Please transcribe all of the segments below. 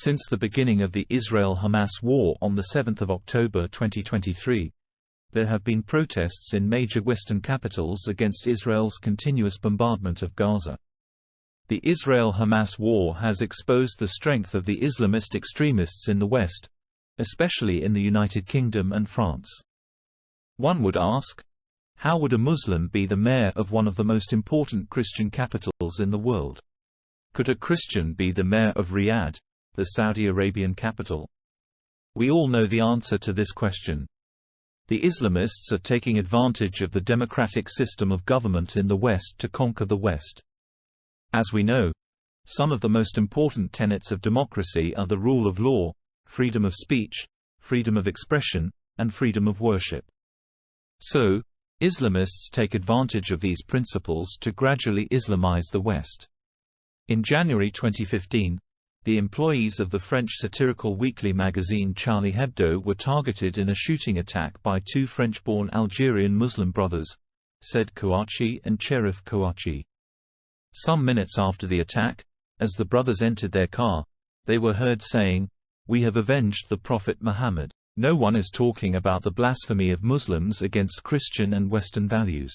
Since the beginning of the Israel-Hamas war on 7 October 2023, there have been protests in major Western capitals against Israel's continuous bombardment of Gaza. The Israel-Hamas war has exposed the strength of the Islamist extremists in the West, especially in the United Kingdom and France. One would ask, how would a Muslim be the mayor of one of the most important Christian capitals in the world? Could a Christian be the mayor of Riyadh, the Saudi Arabian capital? We all know the answer to this question. The Islamists are taking advantage of the democratic system of government in the West to conquer the West. As we know, some of the most important tenets of democracy are the rule of law, freedom of speech, freedom of expression, and freedom of worship. So, Islamists take advantage of these principles to gradually Islamize the West. In January 2015, the employees of the French satirical weekly magazine Charlie Hebdo were targeted in a shooting attack by two French-born Algerian Muslim brothers, Said Kouachi and Cherif Kouachi. Some minutes after the attack, as the brothers entered their car, they were heard saying, "We have avenged the Prophet Muhammad." No one is talking about the blasphemy of Muslims against Christian and Western values.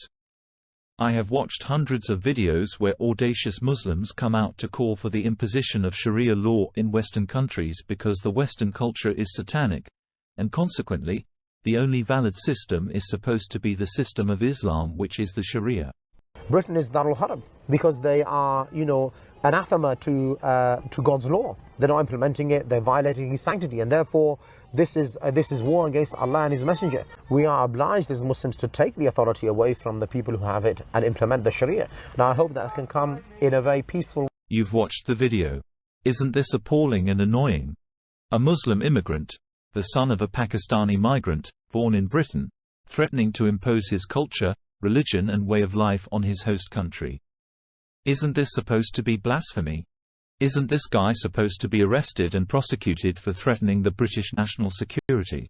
I have watched hundreds of videos where audacious Muslims come out to call for the imposition of Sharia law in Western countries because the Western culture is satanic, and consequently, the only valid system is supposed to be the system of Islam, which is the Sharia. Britain is Darul Harb because they are, anathema to God's law. They're not implementing it. They're violating His sanctity, and therefore, this is war against Allah and His Messenger. We are obliged as Muslims to take the authority away from the people who have it and implement the Sharia. Now, I hope that can come in a very peaceful. You've watched the video. Isn't this appalling and annoying? A Muslim immigrant, the son of a Pakistani migrant, born in Britain, threatening to impose his culture, religion and way of life on his host country. Isn't this supposed to be blasphemy? Isn't this guy supposed to be arrested and prosecuted for threatening the British national security?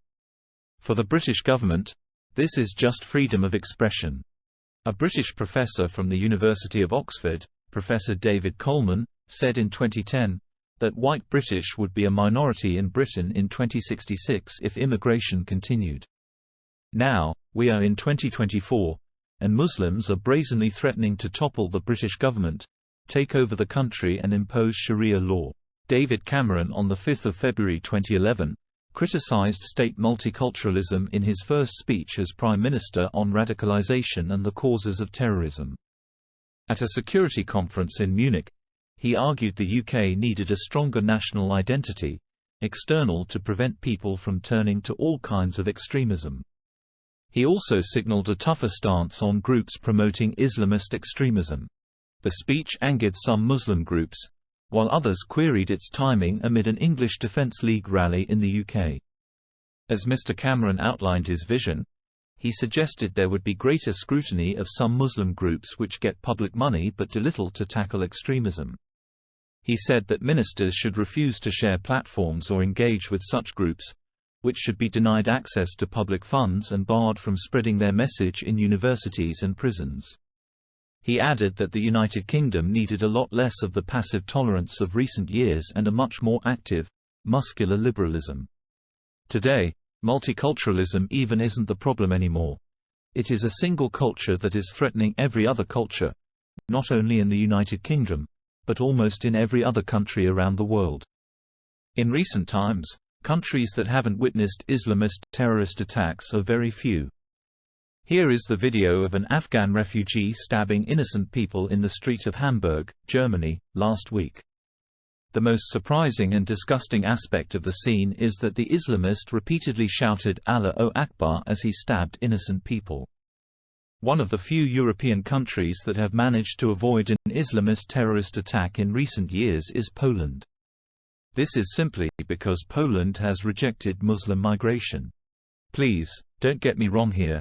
For the British government, this is just freedom of expression. A British professor from the University of Oxford, Professor David Coleman, said in 2010, that white British would be a minority in Britain in 2066 if immigration continued. Now, we are in 2024, and Muslims are brazenly threatening to topple the British government, take over the country and impose Sharia law. David Cameron on 5 February 2011, criticised state multiculturalism in his first speech as Prime Minister on radicalisation and the causes of terrorism. At a security conference in Munich, he argued the UK needed a stronger national identity, external to prevent people from turning to all kinds of extremism. He also signalled a tougher stance on groups promoting Islamist extremism. The speech angered some Muslim groups, while others queried its timing amid an English Defence League rally in the UK. As Mr. Cameron outlined his vision, he suggested there would be greater scrutiny of some Muslim groups which get public money but do little to tackle extremism. He said that ministers should refuse to share platforms or engage with such groups, which should be denied access to public funds and barred from spreading their message in universities and prisons. He added that the United Kingdom needed a lot less of the passive tolerance of recent years and a much more active, muscular liberalism. Today, multiculturalism even isn't the problem anymore. It is a single culture that is threatening every other culture, not only in the United Kingdom, but almost in every other country around the world. In recent times, countries that haven't witnessed Islamist terrorist attacks are very few. Here is the video of an Afghan refugee stabbing innocent people in the street of Hamburg, Germany, last week. The most surprising and disgusting aspect of the scene is that the Islamist repeatedly shouted "Allah Akbar" as he stabbed innocent people. One of the few European countries that have managed to avoid an Islamist terrorist attack in recent years is Poland. This is simply because Poland has rejected Muslim migration. Please, don't get me wrong here.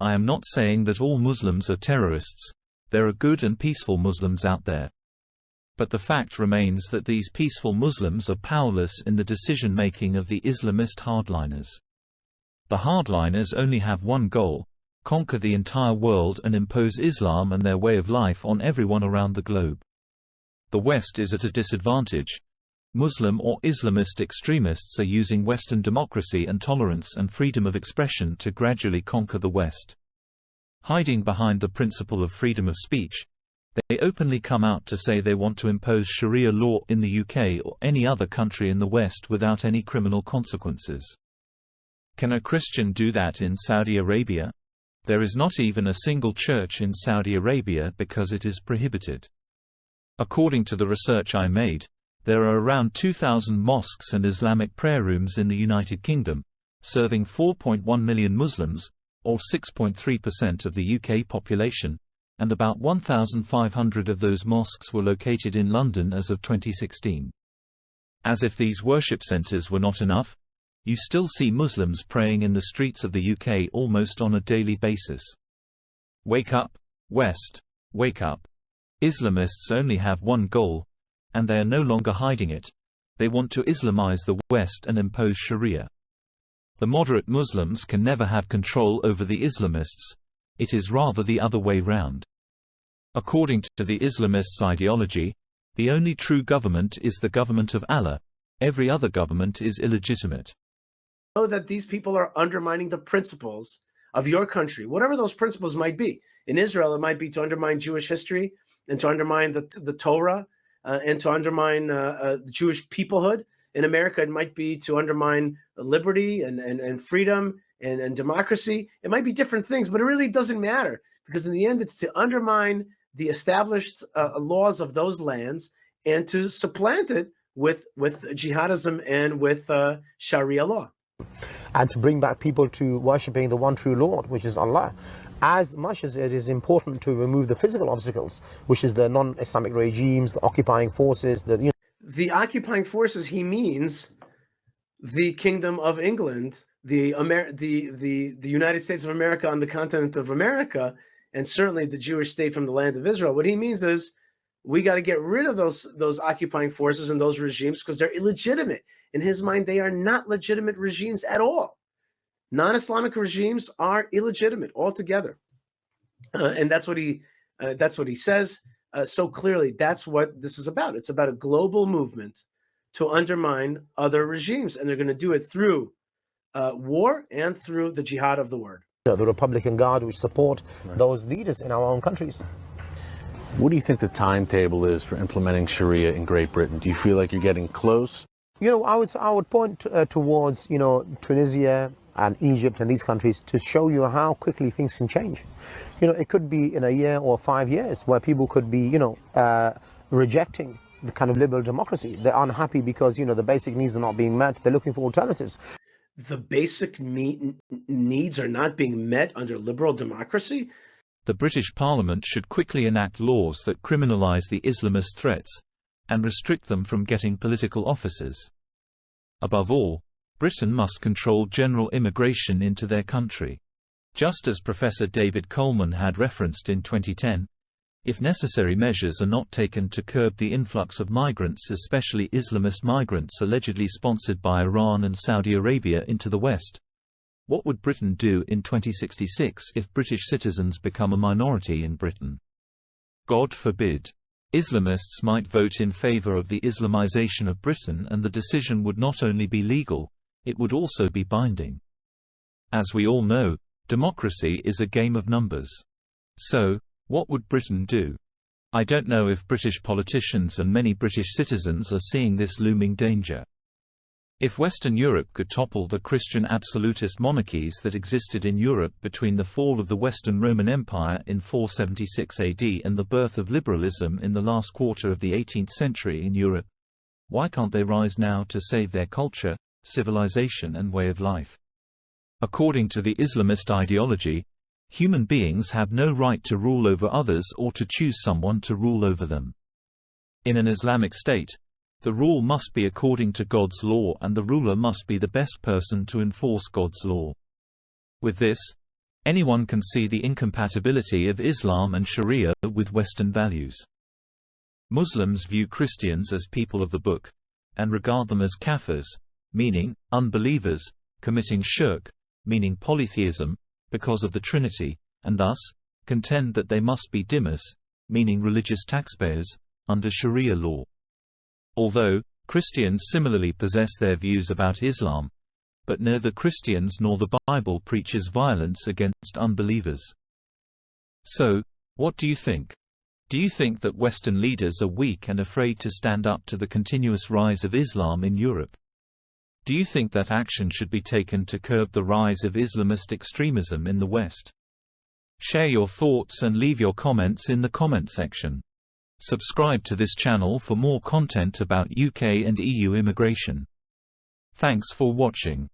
I am not saying that all Muslims are terrorists. There are good and peaceful Muslims out there. But the fact remains that these peaceful Muslims are powerless in the decision-making of the Islamist hardliners. The hardliners only have one goal: conquer the entire world and impose Islam and their way of life on everyone around the globe. The West is at a disadvantage, Muslim or Islamist extremists are using Western democracy and tolerance and freedom of expression to gradually conquer the West. Hiding behind the principle of freedom of speech, they openly come out to say they want to impose Sharia law in the UK or any other country in the West without any criminal consequences. Can a Christian do that in Saudi Arabia? There is not even a single church in Saudi Arabia because it is prohibited. According to the research I made, there are around 2,000 mosques and Islamic prayer rooms in the United Kingdom, serving 4.1 million Muslims, or 6.3% of the UK population, and about 1,500 of those mosques were located in London as of 2016. As if these worship centres were not enough, you still see Muslims praying in the streets of the UK almost on a daily basis. Wake up, West, wake up. Islamists only have one goal, and they are no longer hiding it. They want to Islamize the West and impose Sharia. The moderate Muslims can never have control over the Islamists. It is rather the other way round. According to the Islamists' ideology, the only true government is the government of Allah. Every other government is illegitimate. Know that these people are undermining the principles of your country, whatever those principles might be. In Israel, it might be to undermine Jewish history and to undermine the Torah and to undermine the Jewish peoplehood. In America, it might be to undermine liberty and freedom and democracy. It might be different things, but it really doesn't matter, because in the end, it's to undermine the established laws of those lands and to supplant it with jihadism and with Sharia law. And to bring back people to worshipping the one true Lord, which is Allah. As much as it is important to remove the physical obstacles, which is the non-Islamic regimes, the occupying forces, the occupying forces, he means the Kingdom of England, the United States of America on the continent of America, and certainly the Jewish state from the land of Israel. What he means is we got to get rid of those occupying forces and those regimes because they're illegitimate. In his mind, they are not legitimate regimes at all. Non-Islamic regimes are illegitimate altogether, and that's what he says so clearly. That's what this is about. It's about a global movement to undermine other regimes, and they're going to do it through war and through the jihad of the word. The Republican Guard, which support those leaders in our own countries. What do you think the timetable is for implementing Sharia in Great Britain? Do you feel like you're getting close? I would point towards Tunisia and Egypt and these countries to show you how quickly things can change. It could be in a year or 5 years where people could be rejecting the kind of liberal democracy. They're unhappy because the basic needs are not being met. They're looking for alternatives. The basic needs are not being met under liberal democracy? The British Parliament should quickly enact laws that criminalise the Islamist threats and restrict them from getting political offices. Above all, Britain must control general immigration into their country. Just as Professor David Coleman had referenced in 2010, if necessary measures are not taken to curb the influx of migrants, especially Islamist migrants allegedly sponsored by Iran and Saudi Arabia into the West, what would Britain do in 2066 if British citizens become a minority in Britain? God forbid. Islamists might vote in favour of the Islamization of Britain, and the decision would not only be legal, it would also be binding. As we all know, democracy is a game of numbers. So, what would Britain do? I don't know if British politicians and many British citizens are seeing this looming danger. If Western Europe could topple the Christian absolutist monarchies that existed in Europe between the fall of the Western Roman Empire in 476 AD and the birth of liberalism in the last quarter of the 18th century in Europe, why can't they rise now to save their culture, civilization and way of life? According to the Islamist ideology, human beings have no right to rule over others or to choose someone to rule over them. In an Islamic state, the rule must be according to God's law, and the ruler must be the best person to enforce God's law. With this, anyone can see the incompatibility of Islam and Sharia with Western values. Muslims view Christians as people of the book, and regard them as kafirs, meaning unbelievers, committing shirk, meaning polytheism, because of the Trinity, and thus contend that they must be dhimmis, meaning religious taxpayers, under Sharia law. Although, Christians similarly possess their views about Islam, but neither Christians nor the Bible preaches violence against unbelievers. So, what do you think? Do you think that Western leaders are weak and afraid to stand up to the continuous rise of Islam in Europe? Do you think that action should be taken to curb the rise of Islamist extremism in the West? Share your thoughts and leave your comments in the comment section. Subscribe to this channel for more content about UK and EU immigration. Thanks for watching.